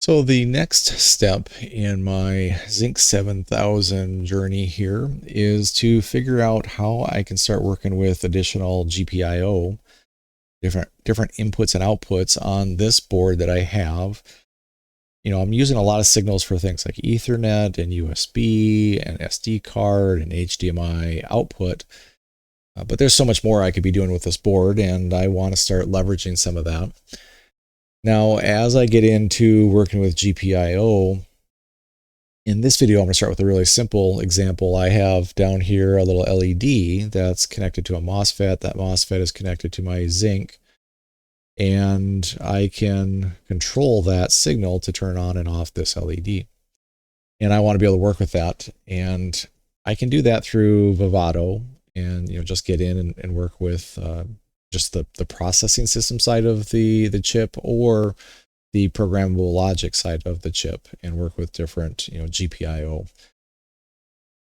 So the next step in my Zynq-7000 journey here is to figure out how I can start working with additional GPIO, different inputs and outputs on this board that I have. You know, I'm using a lot of signals for things like Ethernet and USB and SD card and HDMI output, but there's so much more I could be doing with this board, and I want to start leveraging some of that. Now, as I get into working with GPIO, in this video, I'm going to start with a really simple example. I have down here a little LED that's connected to a MOSFET. That MOSFET is connected to my Zynq, and I can control that signal to turn on and off this LED. And I want to be able to work with that. And I can do that through Vivado and just get in and work with just the processing system side of the chip, or the programmable logic side of the chip, and work with different GPIO.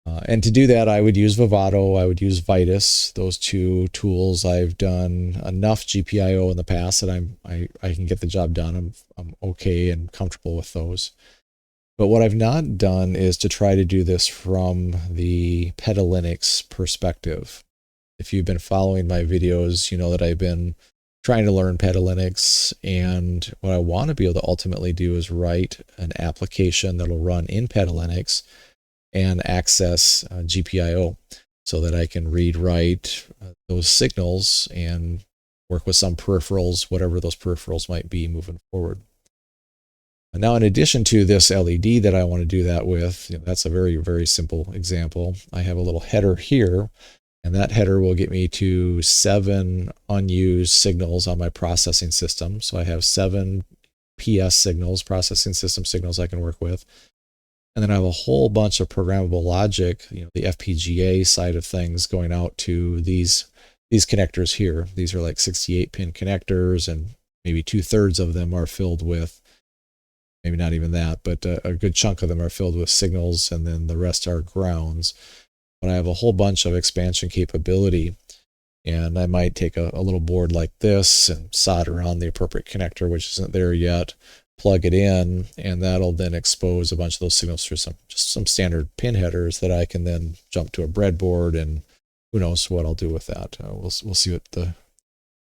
And to do that, I would use Vivado, I would use Vitis, those two tools. I've done enough GPIO in the past that I can get the job done. I'm okay and comfortable with those. But what I've not done is to try to do this from the PetaLinux perspective. If you've been following my videos, you know that I've been trying to learn PetaLinux, and what I want to be able to ultimately do is write an application that'll run in PetaLinux and access GPIO, so that I can read, write those signals and work with some peripherals, whatever those peripherals might be moving forward. And now, in addition to this LED that I want to do that with, that's a very, very simple example. I have a little header here, and that header will get me to 7 unused signals on my processing system. So I have 7 PS signals, processing system signals I can work with. And then I have a whole bunch of programmable logic, the FPGA side of things, going out to these connectors here. These are like 68-pin connectors, and maybe 2/3 of them are filled with, maybe not even that, but a good chunk of them are filled with signals, and then the rest are grounds. But I have a whole bunch of expansion capability, and I might take a little board like this and solder on the appropriate connector, which isn't there yet, plug it in, and that'll then expose a bunch of those signals through some standard pin headers that I can then jump to a breadboard, and who knows what I'll do with that. We'll see what the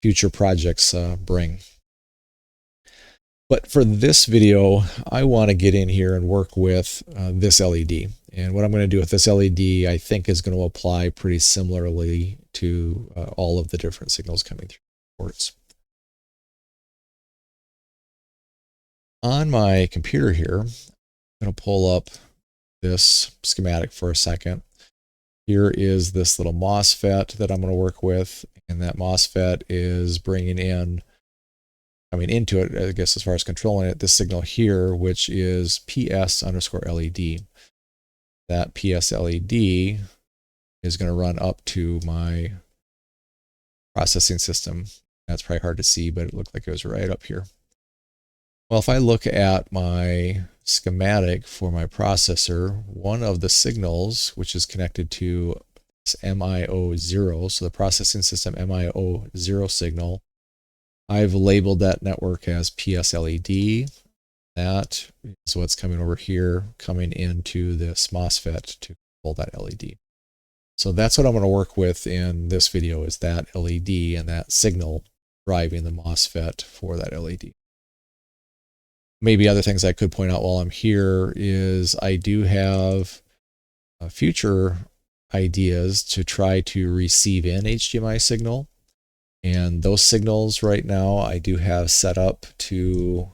future projects bring. But for this video, I want to get in here and work with this LED. And what I'm going to do with this LED, I think, is going to apply pretty similarly to all of the different signals coming through ports. On my computer here, I'm going to pull up this schematic for a second. Here is this little MOSFET that I'm going to work with, and that MOSFET is bringing in, coming into it, I guess, as far as controlling it, this signal here, which is PS_LED. That PS LED is going to run up to my processing system. That's probably hard to see, but it looked like it was right up here. Well, if I look at my schematic for my processor, one of the signals, which is connected to this MIO0, so the processing system MIO0 signal, I've labeled that network as PS LED. That is what's coming over here, coming into this MOSFET to control that LED. So that's what I'm going to work with in this video, is that LED and that signal driving the MOSFET for that LED. Maybe other things I could point out while I'm here is I do have future ideas to try to receive in HDMI signal. And those signals right now I do have set up to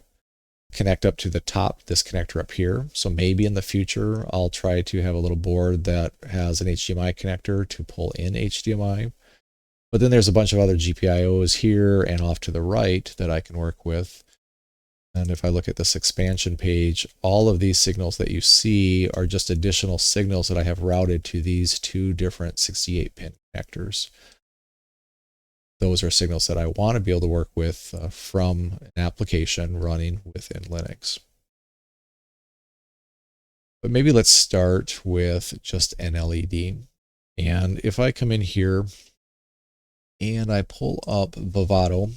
connect up to the top, this connector up here. So maybe in the future, I'll try to have a little board that has an HDMI connector to pull in HDMI. But then there's a bunch of other GPIOs here and off to the right that I can work with. And if I look at this expansion page, all of these signals that you see are just additional signals that I have routed to these 2 different 68-pin connectors. Those are signals that I want to be able to work with from an application running within Linux. But maybe let's start with just an LED. And if I come in here and I pull up Vivado,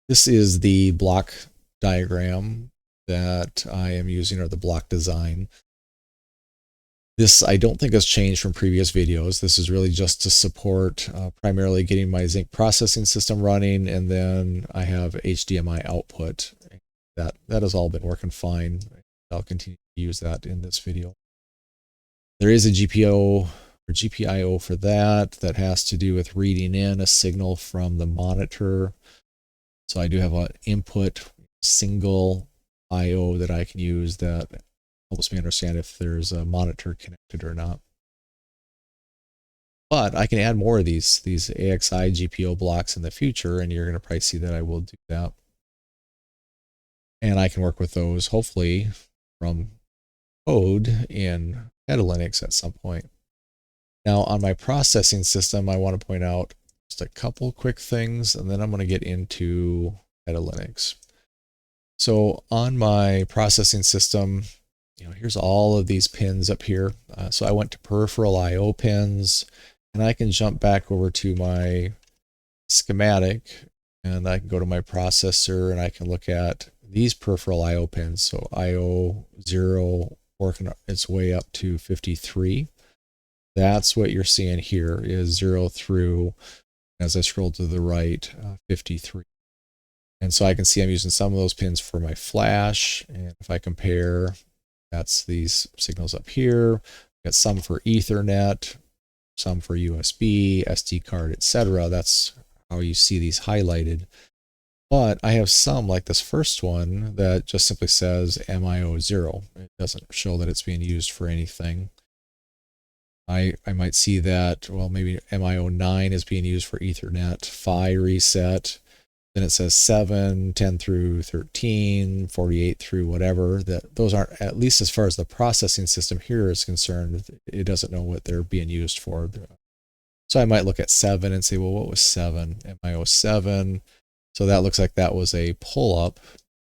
This is the block diagram that I am using, or the block design. This I don't think has changed from previous videos. This is really just to support primarily getting my Zynq processing system running, and then I have HDMI output. That has all been working fine. I'll continue to use that in this video. There is a GPIO or GPIO for that. That has to do with reading in a signal from the monitor. So I do have an input single IO that I can use that helps me understand if there's a monitor connected or not. But I can add more of these AXI GPIO blocks in the future, and you're going to probably see that I will do that. And I can work with those hopefully from code in PetaLinux at some point. Now on my processing system, I want to point out just a couple quick things, and then I'm going to get into PetaLinux. So on my processing system, here's all of these pins up here. So I went to peripheral IO pins, and I can jump back over to my schematic, and I can go to my processor, and I can look at these peripheral IO pins. So IO 0 working its way up to 53. That's what you're seeing here is 0 through, as I scroll to the right, 53. And so I can see I'm using some of those pins for my flash. And if I compare, that's these signals up here. Got some for Ethernet, some for USB, SD card, etc. That's how you see these highlighted. But I have some, like this first one, that just simply says MIO 0. It doesn't show that it's being used for anything. I might see that, well, maybe MIO 9 is being used for Ethernet, PHY reset. Then it says 7, 10 through 13, 48 through whatever. That those aren't, at least as far as the processing system here is concerned, it doesn't know what they're being used for. So I might look at 7 and say, well, what was 7? MIO 7. So that looks like that was a pull up.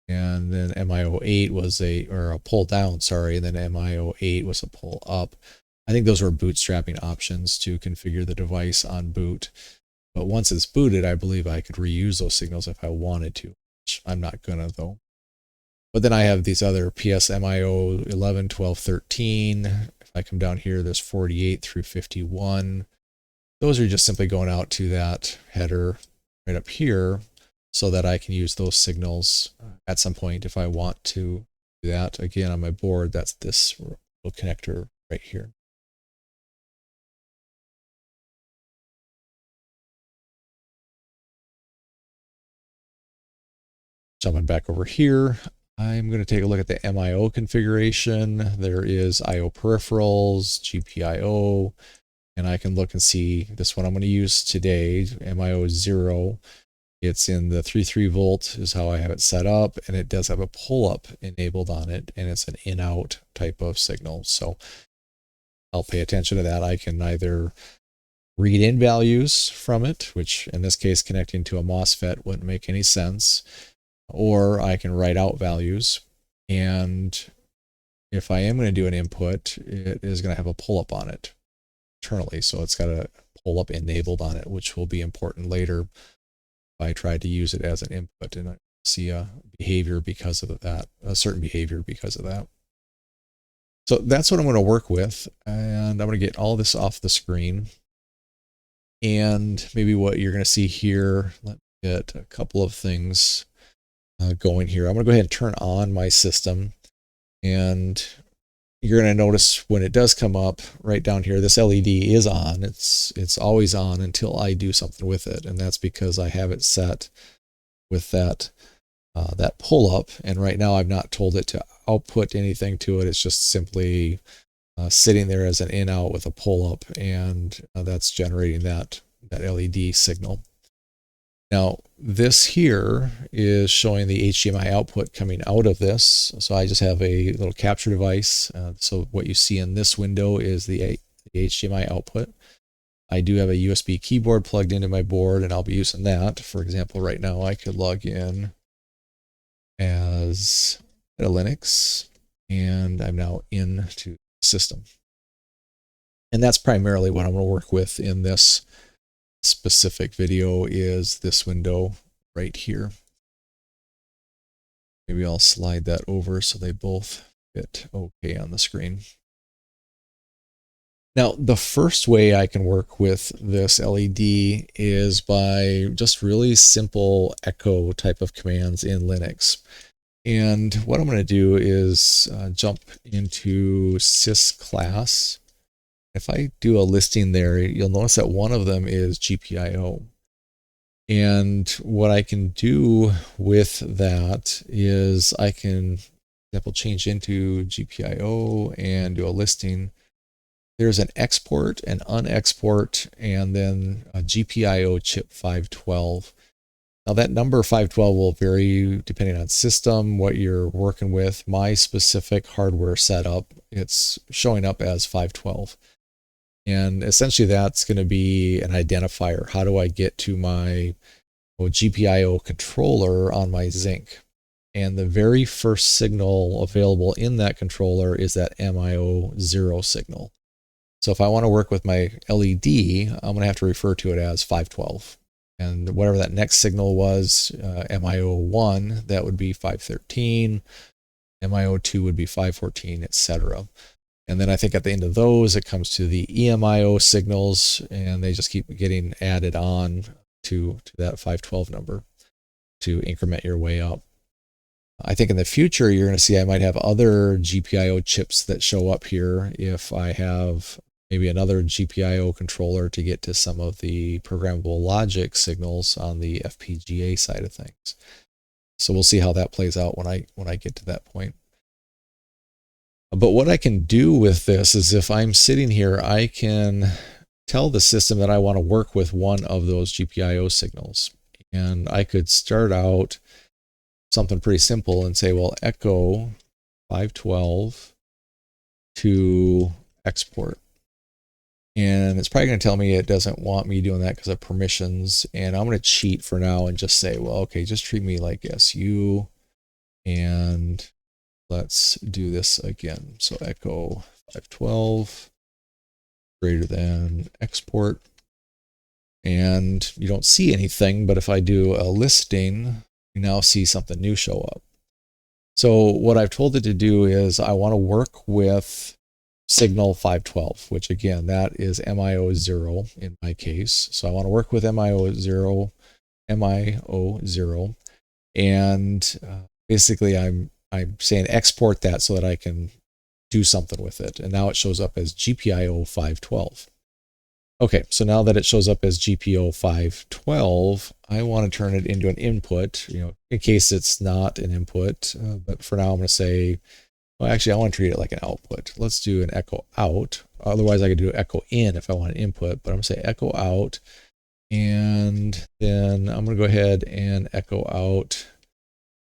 And then MIO 8 was a pull down, sorry. And then MIO 8 was a pull up. I think those were bootstrapping options to configure the device on boot. But once it's booted, I believe I could reuse those signals if I wanted to, which I'm not gonna though. But then I have these other PSMIO 11, 12, 13. If I come down here, there's 48 through 51. Those are just simply going out to that header right up here so that I can use those signals at some point if I want to do that. Again, on my board, that's this little connector right here. Jumping back over here, I'm going to take a look at the MIO configuration. There is IO peripherals, GPIO, and I can look and see this one I'm going to use today, MIO 0. It's in the 3.3 volt is how I have it set up, and it does have a pull-up enabled on it, and it's an in-out type of signal. So I'll pay attention to that. I can either read in values from it, which in this case connecting to a MOSFET wouldn't make any sense, or I can write out values. And if I am going to do an input, it is going to have a pull-up on it internally. So it's got a pull-up enabled on it, which will be important later if I try to use it as an input and I see a behavior because of that, a certain behavior because of that. So that's what I'm going to work with. And I'm going to get all this off the screen. And maybe what you're going to see here, let me get a couple of things going here. I'm going to go ahead and turn on my system, and you're going to notice when it does come up right down here, this LED is on. It's always on until I do something with it, and that's because I have it set with that pull up. And right now I've not told it to output anything to it. It's just simply sitting there as an in out with a pull up, and that's generating that LED signal. Now, this here is showing the HDMI output coming out of this. So I just have a little capture device. So what you see in this window is the HDMI output. I do have a USB keyboard plugged into my board, and I'll be using that. For example, right now I could log in as PetaLinux, and I'm now into the system. And that's primarily what I'm going to work with in this specific video is this window right here. Maybe I'll slide that over so they both fit okay on the screen. Now, the first way I can work with this LED is by just really simple echo type of commands in Linux. And what I'm going to do is jump into sysclass. If I do a listing there, you'll notice that one of them is GPIO. And what I can do with that is I can, for example, change into GPIO and do a listing. There's an export, an unexport, and then a GPIO chip 512. Now that number 512 will vary depending on system, what you're working with. My specific hardware setup, it's showing up as 512. And essentially that's going to be an identifier. How do I get to my GPIO controller on my Zynq? And the very first signal available in that controller is that MIO0 signal. So if I want to work with my LED, I'm going to have to refer to it as 512. And whatever that next signal was, MIO1, that would be 513, MIO2 would be 514, etc. And then I think at the end of those, it comes to the EMIO signals, and they just keep getting added on to that 512 number to increment your way up. I think in the future, you're going to see I might have other GPIO chips that show up here if I have maybe another GPIO controller to get to some of the programmable logic signals on the FPGA side of things. So we'll see how that plays out when I get to that point. But what I can do with this is if I'm sitting here, I can tell the system that I want to work with one of those GPIO signals. And I could start out something pretty simple and say, well, echo 512 to export. And it's probably going to tell me it doesn't want me doing that because of permissions. And I'm going to cheat for now and just say, well, okay, just treat me like SU. And let's do this again. So echo 512 greater than export. And you don't see anything, but if I do a listing, you now see something new show up. So what I've told it to do is I want to work with signal 512, which again, that is MIO0 in my case. So I want to work with MIO0, and basically I'm saying export that so that I can do something with it. And now it shows up as GPIO 512. Okay, so now that it shows up as GPIO 512, I want to turn it into an input, in case it's not an input. But for now, I'm going to say, well, actually, I want to treat it like an output. Let's do an echo out. Otherwise, I could do echo in if I want an input, but I'm going to say echo out. And then I'm going to go ahead and echo out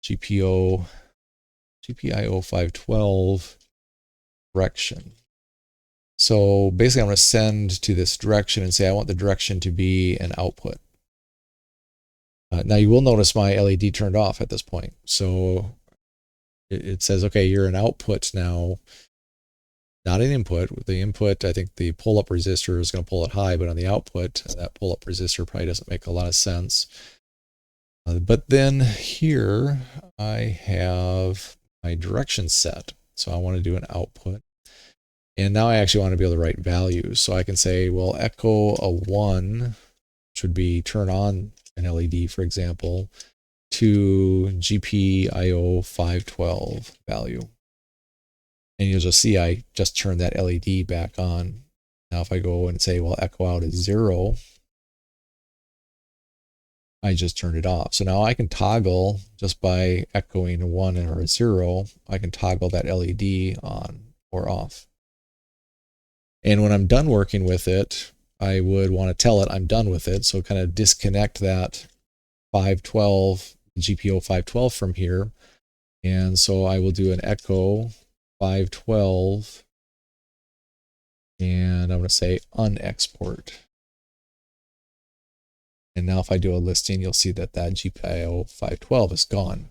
GPIO 512 direction. So basically, I'm going to send to this direction and say I want the direction to be an output. Now you will notice my LED turned off at this point. So it says, okay, you're an output now, not an input. With the input, I think the pull-up resistor is going to pull it high, but on the output, that pull-up resistor probably doesn't make a lot of sense. But then here I have my direction set. So I want to do an output. And now I actually want to be able to write values. So I can say, well, echo a 1, which would be turn on an LED, for example, to GPIO 512 value. And you'll just see I just turned that LED back on. Now if I go and say, well, echo out is 0, I just turned it off. So now I can toggle just by echoing a 1 or a 0, I can toggle that LED on or off. And when I'm done working with it, I would want to tell it I'm done with it. So kind of disconnect that 512, GPIO 512 from here. And so I will do an echo 512. And I'm going to say unexport. And now if I do a listing, you'll see that that GPIO 512 is gone.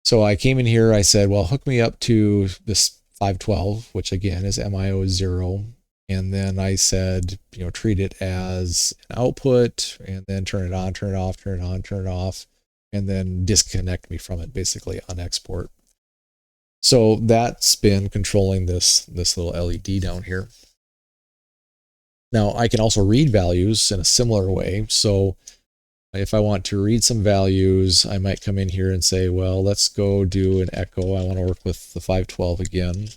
So I came in here, I said, well, hook me up to this 512, which again is MIO0. And then I said, treat it as an output and then turn it on, turn it off, turn it on, turn it off. and then disconnect me from it, basically on export. So that's been controlling this little LED down here. Now I can also read values in a similar way. So if I want to read some values, I might come in here and say, well, let's go do an echo. I want to work with the 512 again.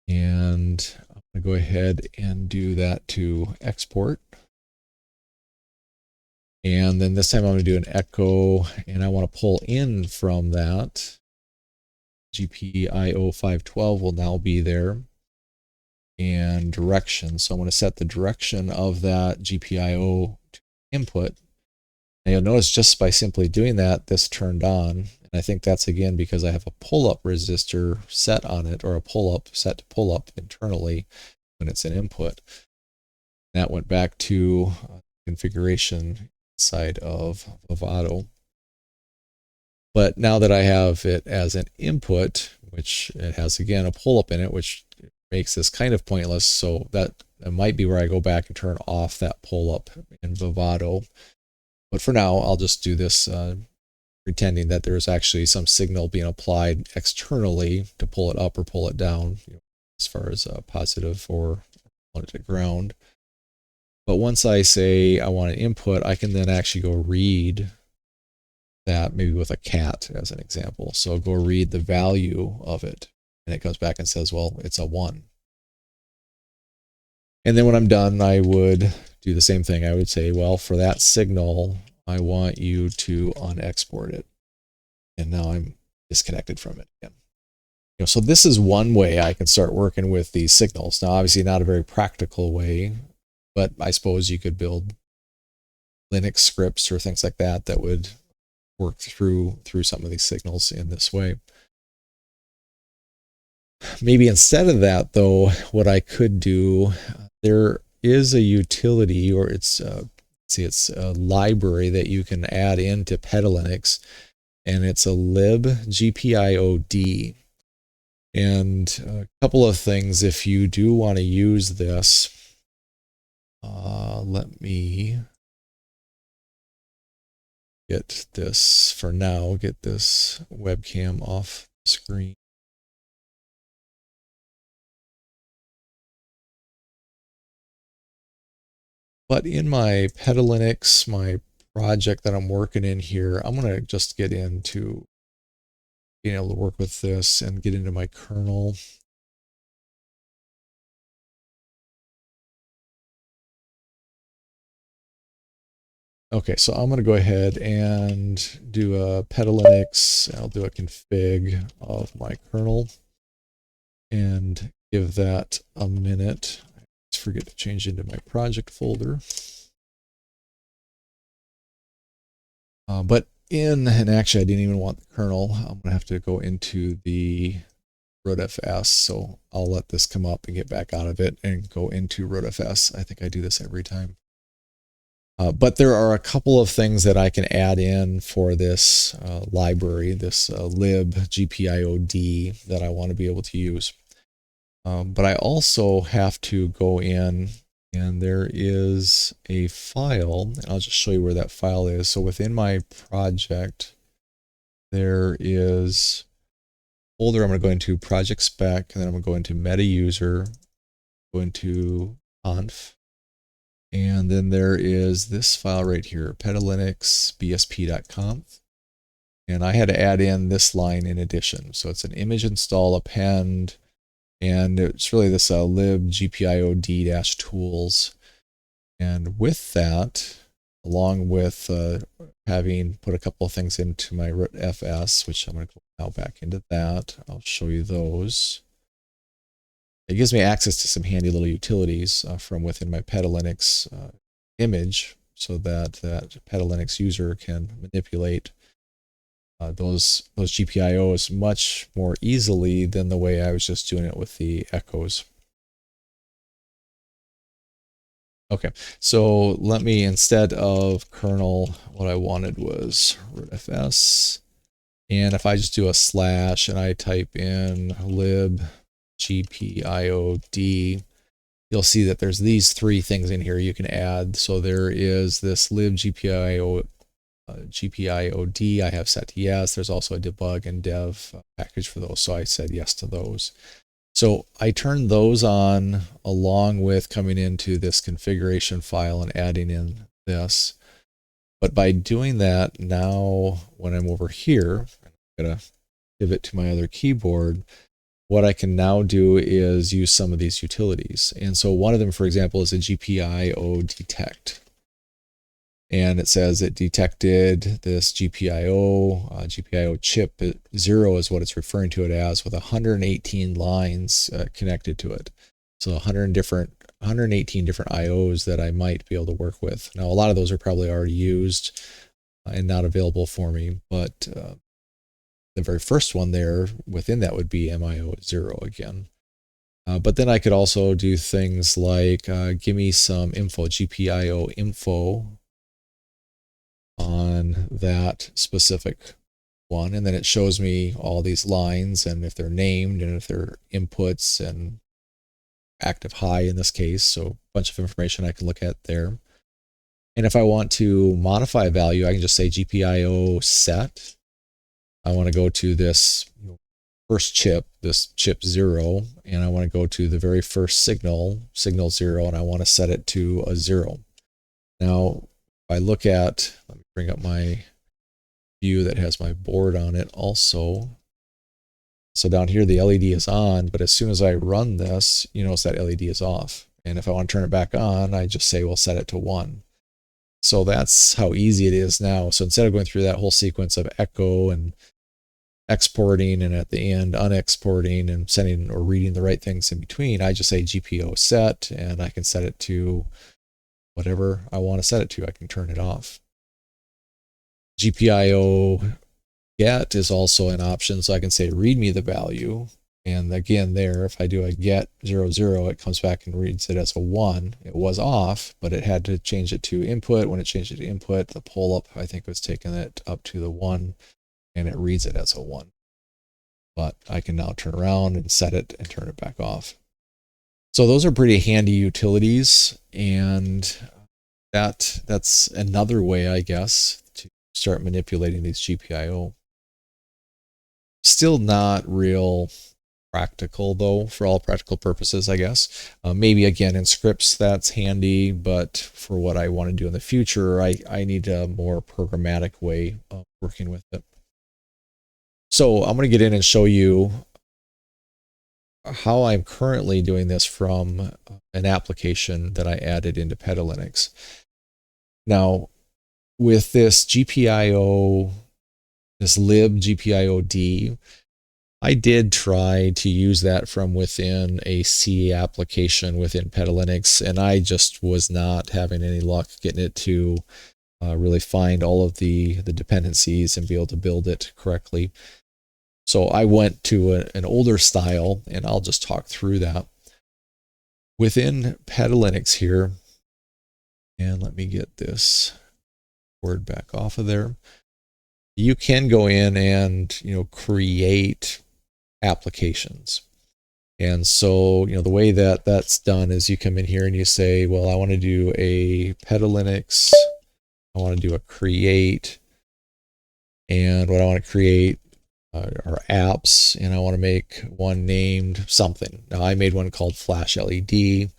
And I'm going to go ahead and do that to export. And then this time I'm going to do an echo, and I want to pull in from that. GPIO 512 will now be there. And direction. So I'm going to set the direction of that GPIO to input. And you'll notice just by simply doing that, this turned on. And I think that's again because I have a pull-up resistor set on it, or a pull-up set to pull up internally when it's an input. That went back to configuration side of Vivado. But now that I have it as an input, which it has again a pull-up in it, which makes this kind of pointless, so that might be where I go back and turn off that pull-up in Vivado. But for now, I'll just do this pretending that there's actually some signal being applied externally to pull it up or pull it down, as far as positive or want it to ground. But once I say I want an input, I can then actually go read that, maybe with a cat as an example. So I'll go read the value of it, and it comes back and says, well, it's a 1. And then when I'm done, I would do the same thing. I would say, well, for that signal, I want you to unexport it. And now I'm disconnected from it again. So this is one way I can start working with these signals. Now, obviously not a very practical way, but I suppose you could build Linux scripts or things like that that would work through some of these signals in this way. Maybe instead of that, though, what I could do, there is a utility, or it's a library that you can add into PetaLinux, and it's a lib gpiod. And a couple of things, if you do want to use this, let me get this for now, get this webcam off the screen. But in my PetaLinux, my project that I'm working in here, I'm going to just get into being able to work with this and get into my kernel. Okay, so I'm going to go ahead and do a PetaLinux. I'll do a config of my kernel and give that a minute. I just forget to change into my project folder. And actually I didn't even want the kernel. I'm going to have to go into the rootfs. So I'll let this come up and get back out of it and go into rootfs. I think I do this every time. But there are a couple of things that I can add in for this library, this lib gpiod that I want to be able to use. But I also have to go in, and there is a file, and I'll just show you where that file is. So within my project, there is a folder. I'm going to go into project spec, and then I'm going to go into meta user, go into conf. And then there is this file right here, PetaLinux bsp.conf. And I had to add in this line in addition. So it's an image install append, and it's really this lib gpiod-tools. And with that, along with having put a couple of things into my rootfs, which I'm going to go now back into that, I'll show you those. It gives me access to some handy little utilities from within my PetaLinux image, so that PetaLinux user can manipulate those GPIOs much more easily than the way I was just doing it with the echoes. Okay, so let me, instead of kernel, what I wanted was rootfs. And if I just do a slash and I type in lib gpiod, you'll see that there's these three things in here you can add. So there is this lib gpiod GPIOD I have set to yes. There's also a debug and dev package for those, so I said yes to those. So I turned those on along with coming into this configuration file and adding in this. But by doing that, now when I'm over here, I'm going to pivot to my other keyboard, what I can now do is use some of these utilities. And so one of them, for example, is a GPIO detect. And it says it detected this GPIO chip 0 is what it's referring to it as, with 118 lines connected to it. So 118 different IOs that I might be able to work with. Now, a lot of those are probably already used and not available for me, but the very first one there within that would be MIO 0 again. But then I could also do things like give me some info, GPIO info on that specific one, and then it shows me all these lines and if they're named and if they're inputs and active high in this case, so a bunch of information I can look at there. And if I want to modify a value, I can just say GPIO set. I want to go to this first chip, this chip 0, and I want to go to the very first signal 0, and I want to set it to a 0. Now, if I look at, let me bring up my view that has my board on it also. So down here, the LED is on, but as soon as I run this, you notice that LED is off. And if I want to turn it back on, I just say, well, set it to 1. So that's how easy it is now. So instead of going through that whole sequence of echo and exporting and at the end unexporting and sending or reading the right things in between, I just say GPIO set, and I can set it to whatever I want to set it to. I can turn it off. GPIO get is also an option, so I can say read me the value, and again there, if I do a get 00, it comes back and reads it as a 1. It was off, but it had to change it to input. When it changed it to input, the pull up, I think, was taking it up to the 1, and it reads it as a 1. But I can now turn around and set it and turn it back off. So those are pretty handy utilities, and that's another way, I guess, to start manipulating these GPIO. Still not real practical, though, for all practical purposes, I guess. Maybe, again, in scripts that's handy, but for what I want to do in the future, I need a more programmatic way of working with it. So I'm going to get in and show you how I'm currently doing this from an application that I added into PetaLinux. Now, with this GPIO, this lib GPIOD, I did try to use that from within a C application within PetaLinux, and I just was not having any luck getting it to really find all of the dependencies and be able to build it correctly. So I went to an older style, and I'll just talk through that. Within PetaLinux here, and let me get this word back off of there. You can go in and create applications. And so the way that that's done is you come in here and you say, well, I want to do a PetaLinux, I want to do a create, and what I want to create are apps, and I want to make one named something. Now I made one called Flash LED,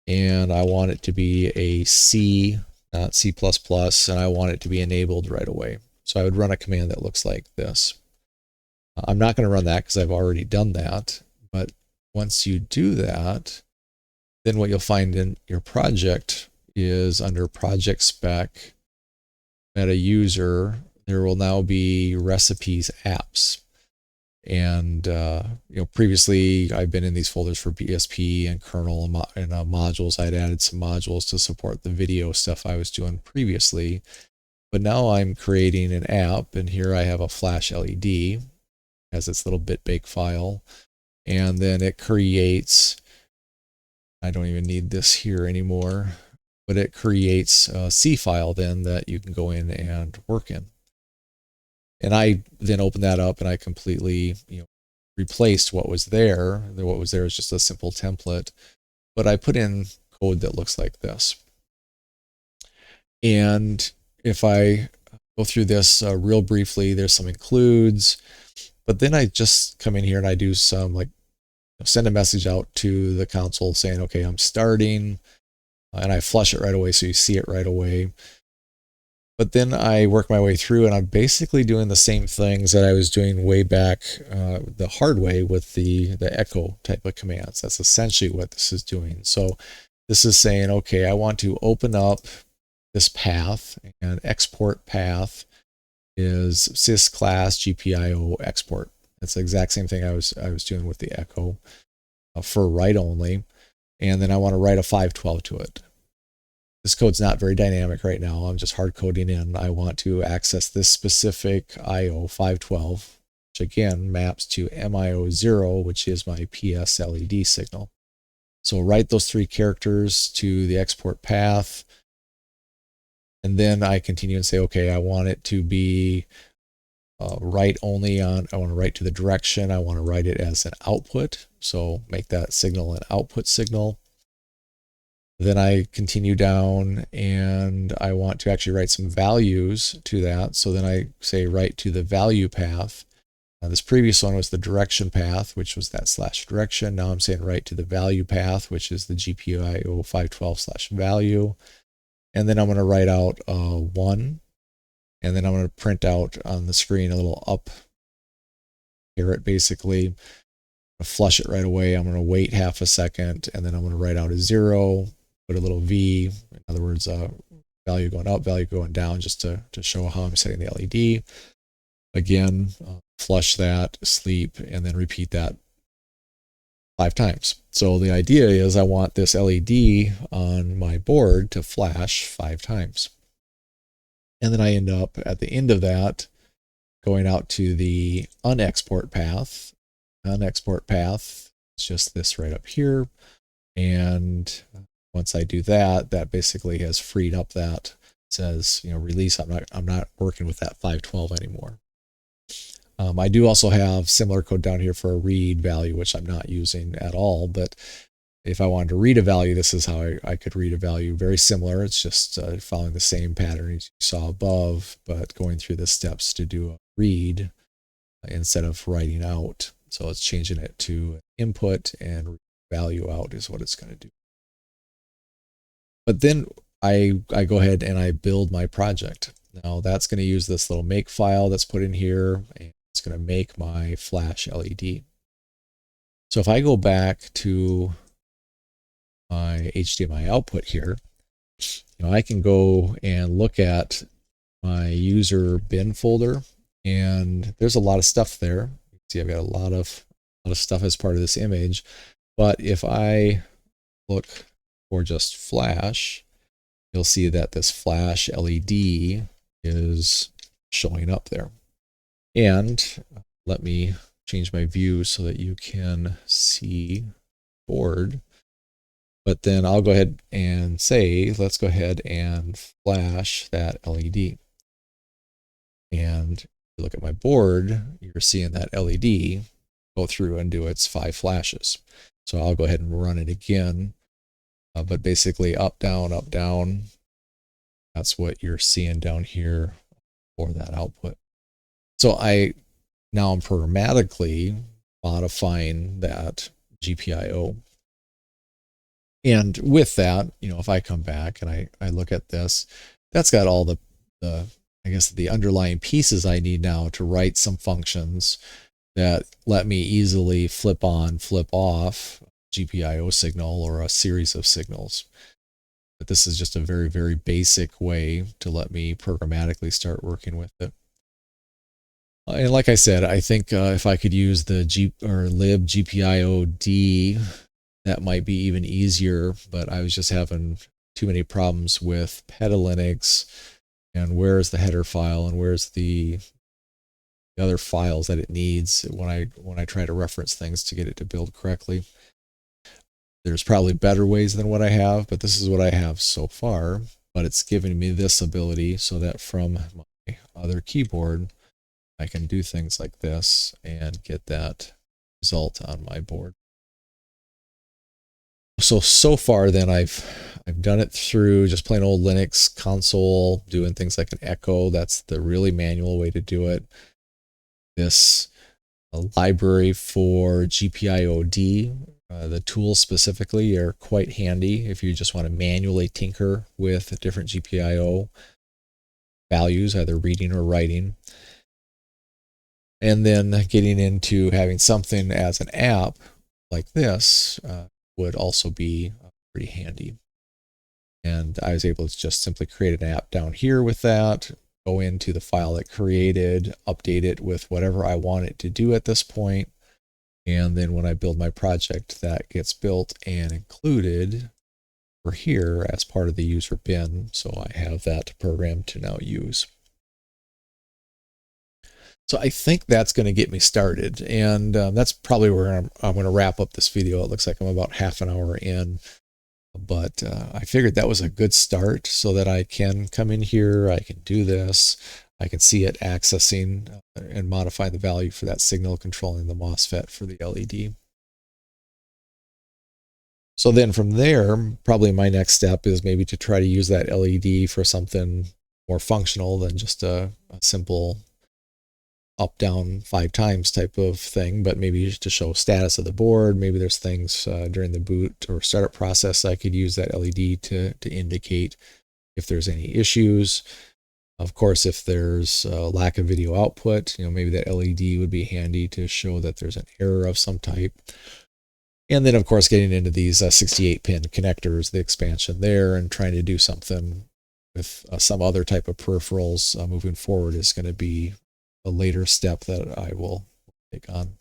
and I want it to be a C, not C++, and I want it to be enabled right away. So I would run a command that looks like this. I'm not going to run that because I've already done that, but once you do that, then what you'll find in your project is under project spec, meta user, there will now be recipes apps. And previously I've been in these folders for BSP and kernel and modules. I'd added some modules to support the video stuff I was doing previously, but now I'm creating an app, and here I have a Flash LED, has its little bitbake file, and then it creates, I don't even need this here anymore, but it creates a C file then that you can go in and work in. And I then opened that up and I completely replaced what was there. What was there is just a simple template, but I put in code that looks like this. And if I go through this real briefly. There's some includes, but then I just come in here and I do some like send a message out to the console saying, okay, I'm starting, and I flush it right away so you see it right away. But then I work my way through and I'm basically doing the same things that I was doing way back the hard way with the echo type of commands. That's essentially what this is doing. So this is saying, okay, I want to open up this path, and export path is sys class GPIO export. That's the exact same thing I was doing with the echo for write only. And then I want to write a 512 to it. This code's not very dynamic right now. I'm just hard coding in. I want to access this specific IO 512, which again maps to MIO0, which is my PS LED signal. So write those 3 characters to the export path. And then I continue and say, okay, I want it to be write only on, I want to write to the direction. I want to write it as an output. So make that signal an output signal. Then I continue down and I want to actually write some values to that. So then I say write to the value path. This previous one was the direction path, which was that /direction. Now I'm saying write to the value path, which is the GPIO 512/value. And then I'm going to write out 1. And then I'm going to print out on the screen a little up caret basically. Flush it right away. I'm going to wait half a second and then I'm going to write out a 0. Put a little V, in other words, value going up, value going down, just to show how I'm setting the LED. Again, flush that, sleep, and then repeat that 5 times. So the idea is I want this LED on my board to flash 5 times. And then I end up at the end of that going out to the unexport path. Unexport path is just this right up here. And once I do that, that basically has freed up that. It says, release. I'm not working with that 512 anymore. I do also have similar code down here for a read value, which I'm not using at all. But if I wanted to read a value, this is how I could read a value. Very similar. It's just following the same pattern as you saw above, but going through the steps to do a read instead of writing out. So it's changing it to input, and value out is what it's going to do. But then I go ahead and I build my project. Now that's going to use this little make file that's put in here, and it's going to make my flash LED. So if I go back to my HDMI output here, I can go and look at my user bin folder, and there's a lot of stuff there. You can see I've got a lot of stuff as part of this image. But if I look for just flash, you'll see that this flash LED is showing up there. And let me change my view so that you can see board. But then I'll go ahead and say, let's go ahead and flash that LED. And if you look at my board, you're seeing that LED go through and do its 5 flashes. So I'll go ahead and run it again. But basically up, down, that's what you're seeing down here for that output. So now I'm programmatically modifying that GPIO. And with that, if I come back and I look at this, that's got all the I guess the underlying pieces I need now to write some functions that let me easily flip on, flip off GPIO signal or a series of signals. But this is just a very, very basic way to let me programmatically start working with it. And like I said, I think if I could use the lib GPIOD, that might be even easier, but I was just having too many problems with PetaLinux and where's the header file and where's the other files that it needs when I try to reference things to get it to build correctly. There's probably better ways than what I have, but this is what I have so far. But it's giving me this ability so that from my other keyboard, I can do things like this and get that result on my board. So far then I've done it through just plain old Linux console, doing things like an echo. That's the really manual way to do it. This library for GPIOD, the tools specifically are quite handy if you just want to manually tinker with different GPIO values, either reading or writing. And then getting into having something as an app like this would also be pretty handy. And I was able to just simply create an app down here with that, go into the file it created, update it with whatever I want it to do at this point. And then when I build my project, that gets built and included over here as part of the user bin. So I have that program to now use. So I think that's going to get me started. And that's probably where I'm going to wrap up this video. It looks like I'm about half an hour in. But I figured that was a good start so that I can come in here, I can do this, I can see it accessing and modify the value for that signal controlling the MOSFET for the LED. So then from there, probably my next step is maybe to try to use that LED for something more functional than just a simple up down 5 times type of thing, but maybe to show status of the board. Maybe there's things during the boot or startup process I could use that LED to indicate if there's any issues. Of course, if there's a lack of video output, maybe that LED would be handy to show that there's an error of some type. And then of course getting into these 68-pin connectors, the expansion there, and trying to do something with some other type of peripherals moving forward is going to be a later step that I will take on.